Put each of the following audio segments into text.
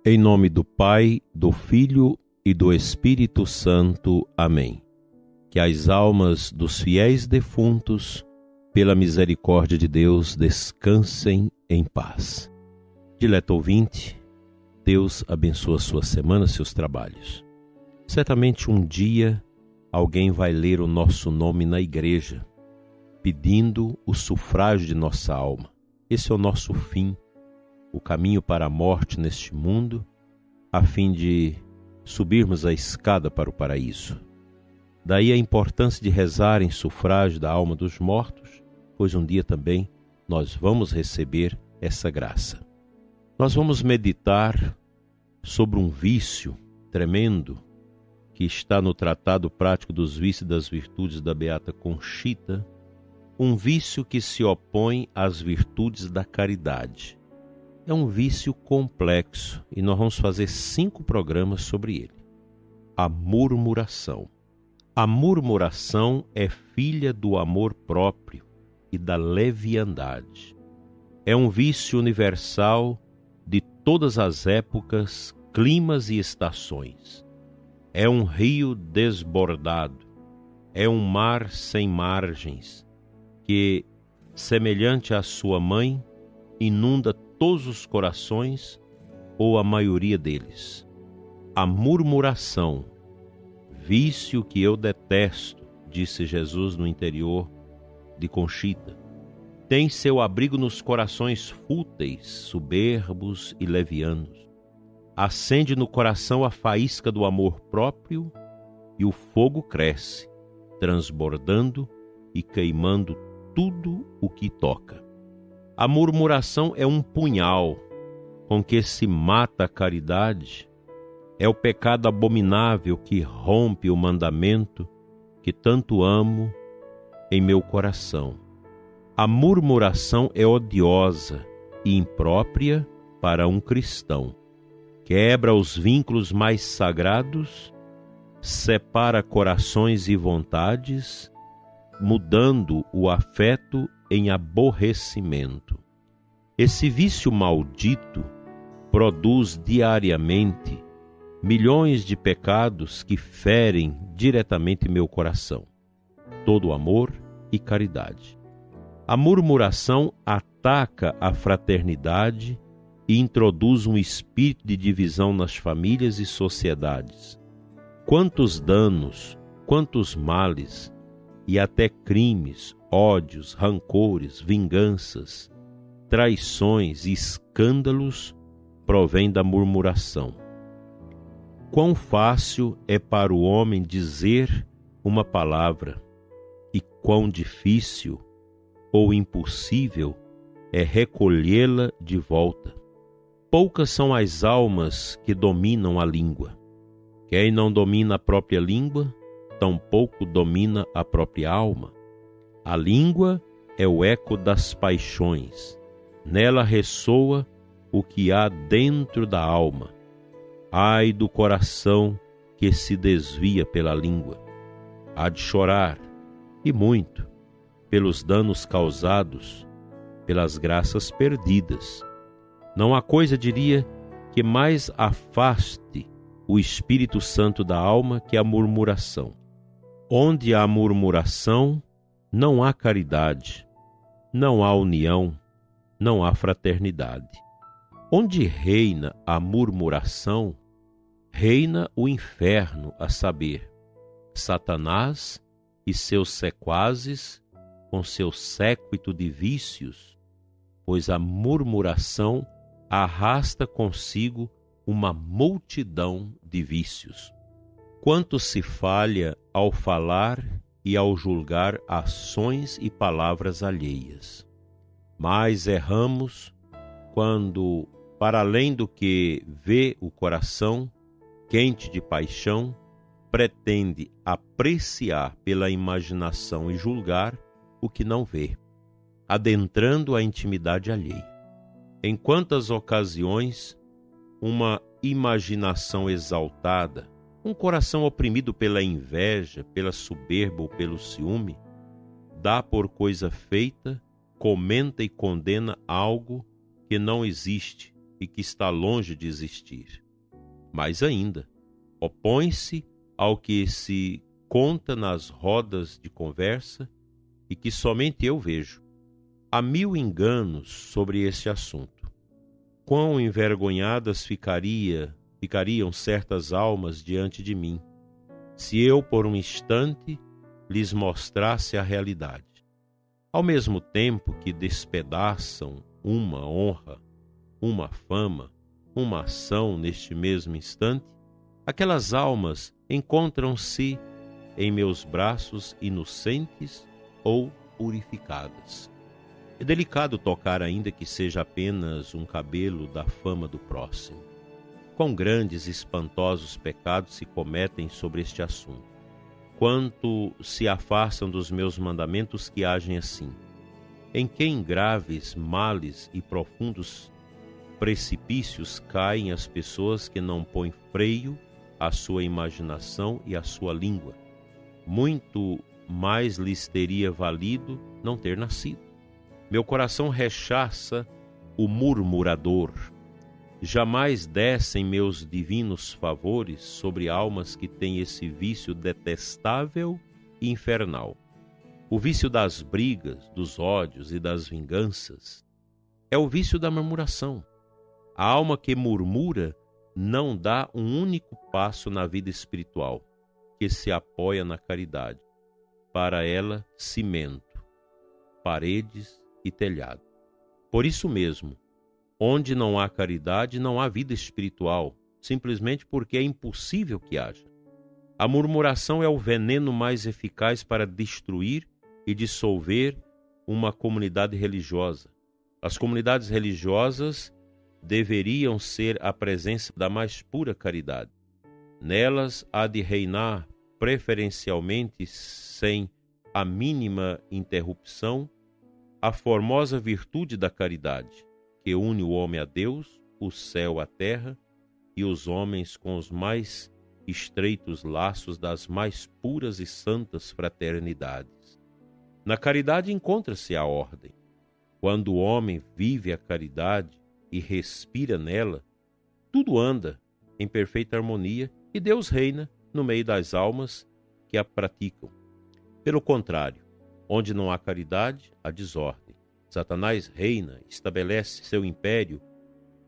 Em nome do Pai, do Filho e do Espírito Santo. Amém. Que as almas dos fiéis defuntos, pela misericórdia de Deus, descansem em paz. Dileto ouvinte, Deus abençoa a sua semana, seus trabalhos. Certamente um dia alguém vai ler o nosso nome na igreja, pedindo o sufrágio de nossa alma. Esse é o nosso fim, o caminho para a morte neste mundo, a fim de subirmos a escada para o paraíso. Daí a importância de rezar em sufrágio da alma dos mortos, pois um dia também nós vamos receber essa graça. Nós vamos meditar sobre um vício tremendo que está no Tratado Prático dos Vícios e das Virtudes da Beata Conchita, um vício que se opõe às virtudes da caridade. É um vício complexo e nós vamos fazer 5 programas sobre ele. A murmuração. A murmuração é filha do amor próprio e da leviandade. É um vício universal de todas as épocas, climas e estações. É um rio desbordado, é um mar sem margens, que, semelhante à sua mãe, inunda todos os corações, ou a maioria deles. A murmuração, vício que eu detesto, disse Jesus no interior de Conchita, tem seu abrigo nos corações fúteis, soberbos e levianos. Acende no coração a faísca do amor próprio e o fogo cresce, transbordando e queimando tudo o que toca. A murmuração é um punhal com que se mata a caridade, é o pecado abominável que rompe o mandamento que tanto amo em meu coração. A murmuração é odiosa e imprópria para um cristão. Quebra os vínculos mais sagrados, separa corações e vontades, mudando o afeto em aborrecimento. Esse vício maldito produz diariamente milhões de pecados que ferem diretamente meu coração, todo amor e caridade. A murmuração ataca a fraternidade e introduz um espírito de divisão nas famílias e sociedades. Quantos danos, quantos males e até crimes, ódios, rancores, vinganças, traições e escândalos provém da murmuração. Quão fácil é para o homem dizer uma palavra e quão difícil ou impossível é recolhê-la de volta. Poucas são as almas que dominam a língua. Quem não domina a própria língua, tampouco domina a própria alma. A língua é o eco das paixões. Nela ressoa o que há dentro da alma. Ai do coração que se desvia pela língua. Há de chorar, e muito, pelos danos causados, pelas graças perdidas. Não há coisa, diria, que mais afaste o Espírito Santo da alma que a murmuração. Onde há murmuração, não há caridade, não há união, não há fraternidade. Onde reina a murmuração, reina o inferno, a saber, Satanás e seus sequazes, com seu séquito de vícios, pois a murmuração arrasta consigo uma multidão de vícios. Quanto se falha ao falar e ao julgar ações e palavras alheias. Mas erramos quando, para além do que vê o coração, quente de paixão, pretende apreciar pela imaginação e julgar o que não vê, adentrando a intimidade alheia. Em quantas ocasiões, uma imaginação exaltada, um coração oprimido pela inveja, pela soberba ou pelo ciúme, dá por coisa feita, comenta e condena algo que não existe e que está longe de existir. Mais ainda, opõe-se ao que se conta nas rodas de conversa e que somente eu vejo. Há 1000 enganos sobre este assunto. Quão envergonhadas ficariam certas almas diante de mim, se eu, por um instante, lhes mostrasse a realidade. Ao mesmo tempo que despedaçam uma honra, uma fama, uma ação neste mesmo instante, aquelas almas encontram-se em meus braços inocentes ou purificadas. É delicado tocar, ainda que seja apenas um cabelo da fama do próximo. Quão grandes e espantosos pecados se cometem sobre este assunto. Quanto se afastam dos meus mandamentos que agem assim. Em que graves males e profundos precipícios caem as pessoas que não põem freio à sua imaginação e à sua língua. Muito mais lhes teria valido não ter nascido. Meu coração rechaça o murmurador. Jamais descem meus divinos favores sobre almas que têm esse vício detestável e infernal. O vício das brigas, dos ódios e das vinganças é o vício da murmuração. A alma que murmura não dá um único passo na vida espiritual, que se apoia na caridade. Para ela, cimento, paredes e telhado. Por isso mesmo, onde não há caridade, não há vida espiritual, simplesmente porque é impossível que haja. A murmuração é o veneno mais eficaz para destruir e dissolver uma comunidade religiosa. As comunidades religiosas deveriam ser a presença da mais pura caridade. Nelas há de reinar preferencialmente, sem a mínima interrupção, a formosa virtude da caridade, que une o homem a Deus, o céu à terra e os homens com os mais estreitos laços das mais puras e santas fraternidades. Na caridade encontra-se a ordem. Quando o homem vive a caridade e respira nela, tudo anda em perfeita harmonia e Deus reina no meio das almas que a praticam. Pelo contrário, onde não há caridade, há desordem. Satanás reina, estabelece seu império,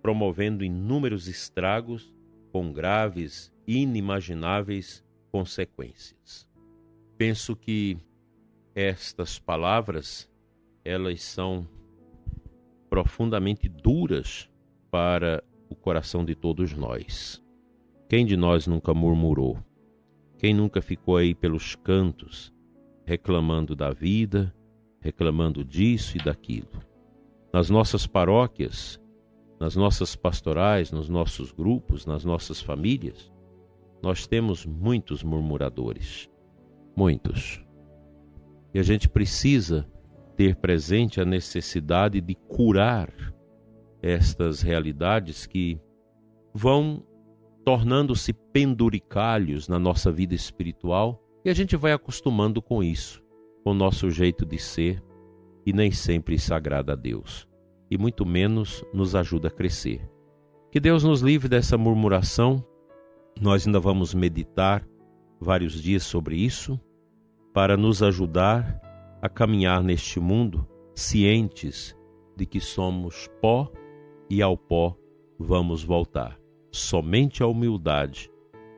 promovendo inúmeros estragos com graves e inimagináveis consequências. Penso que estas palavras, elas são profundamente duras para o coração de todos nós. Quem de nós nunca murmurou? Quem nunca ficou aí pelos cantos, reclamando da vida, reclamando disso e daquilo? Nas nossas paróquias, nas nossas pastorais, nos nossos grupos, nas nossas famílias, nós temos muitos murmuradores. Muitos. E a gente precisa ter presente a necessidade de curar estas realidades que vão tornando-se penduricalhos na nossa vida espiritual, e a gente vai acostumando com isso, com o nosso jeito de ser, e nem sempre isso agrada a Deus, e muito menos nos ajuda a crescer. Que Deus nos livre dessa murmuração. Nós ainda vamos meditar vários dias sobre isso, para nos ajudar a caminhar neste mundo cientes de que somos pó e ao pó vamos voltar. Somente a humildade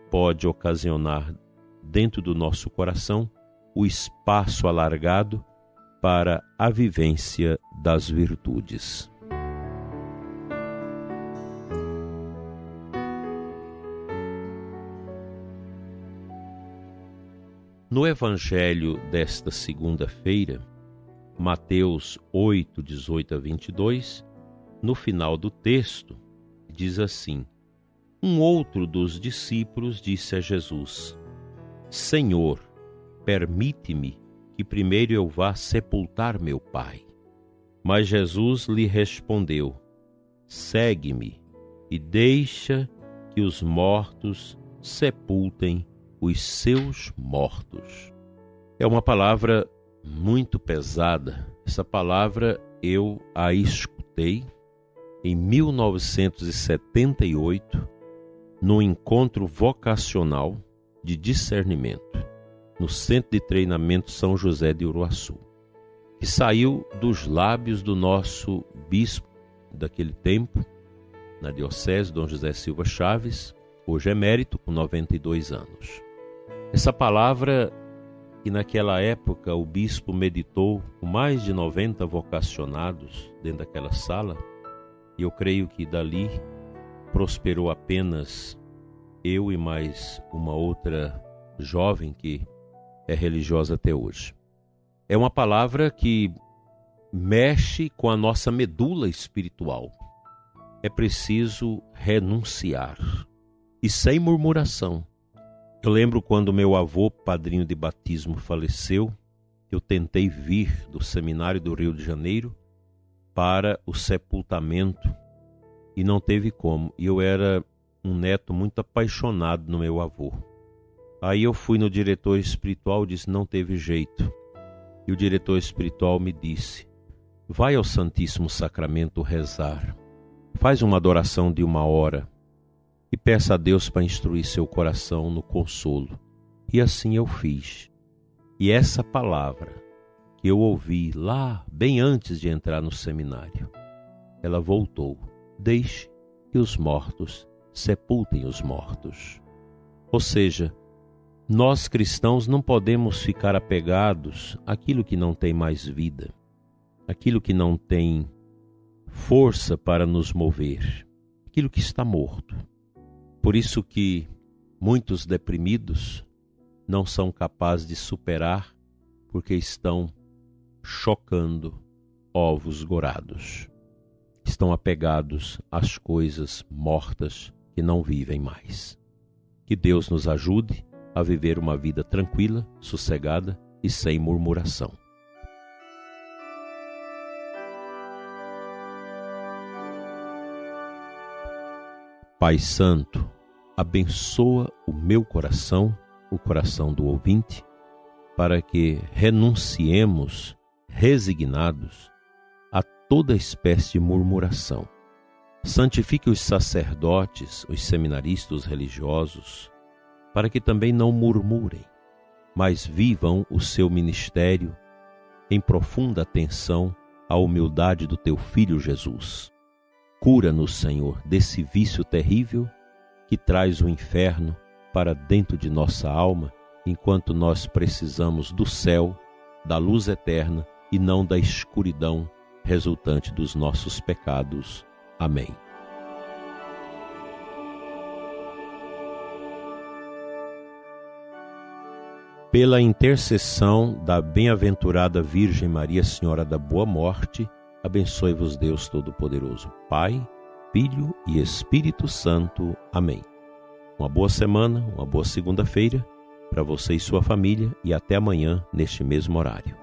pode ocasionar dentro do nosso coração o espaço alargado para a vivência das virtudes. No Evangelho desta segunda-feira, Mateus 8, 18 a 22, no final do texto, diz assim: Um outro dos discípulos disse a Jesus: Senhor, permite-me que primeiro eu vá sepultar meu pai. Mas Jesus lhe respondeu: Segue-me e deixa que os mortos sepultem os seus mortos. É uma palavra muito pesada. Essa palavra eu a escutei em 1978, num encontro vocacional de discernimento, no Centro de Treinamento São José de Uruaçu, que saiu dos lábios do nosso bispo daquele tempo, na diocese, Dom José Silva Chaves, hoje emérito, com 92 anos. Essa palavra que naquela época o bispo meditou com mais de 90 vocacionados dentro daquela sala, e eu creio que dali prosperou apenas eu e mais uma outra jovem que é religiosa até hoje. É uma palavra que mexe com a nossa medula espiritual. É preciso renunciar, e sem murmuração. Eu lembro quando meu avô, padrinho de batismo, faleceu, eu tentei vir do seminário do Rio de Janeiro para o sepultamento e não teve como. E eu era um neto muito apaixonado no meu avô. Aí eu fui no diretor espiritual e disse: não teve jeito. E o diretor espiritual me disse: vai ao Santíssimo Sacramento rezar, faz uma adoração de 1 hora e peça a Deus para instruir seu coração no consolo. E assim eu fiz. E essa palavra que eu ouvi lá, bem antes de entrar no seminário, ela voltou: deixe que os mortos sepultem os mortos. Ou seja, nós cristãos não podemos ficar apegados àquilo que não tem mais vida, aquilo que não tem força para nos mover, aquilo que está morto. Por isso que muitos deprimidos não são capazes de superar, porque estão chocando ovos gorados. Estão apegados às coisas mortas que não vivem mais. Que Deus nos ajude a viver uma vida tranquila, sossegada e sem murmuração. Pai Santo, abençoa o meu coração, o coração do ouvinte, para que renunciemos, resignados, a toda espécie de murmuração. Santifique os sacerdotes, os seminaristas, os religiosos, para que também não murmurem, mas vivam o seu ministério em profunda atenção à humildade do teu Filho Jesus. Cura-nos, Senhor, desse vício terrível que traz o inferno para dentro de nossa alma, enquanto nós precisamos do céu, da luz eterna e não da escuridão resultante dos nossos pecados. Amém. Pela intercessão da bem-aventurada Virgem Maria, Senhora da Boa Morte, abençoe-vos Deus Todo-Poderoso, Pai, Filho e Espírito Santo. Amém. Uma boa semana, uma boa segunda-feira para você e sua família, e até amanhã neste mesmo horário.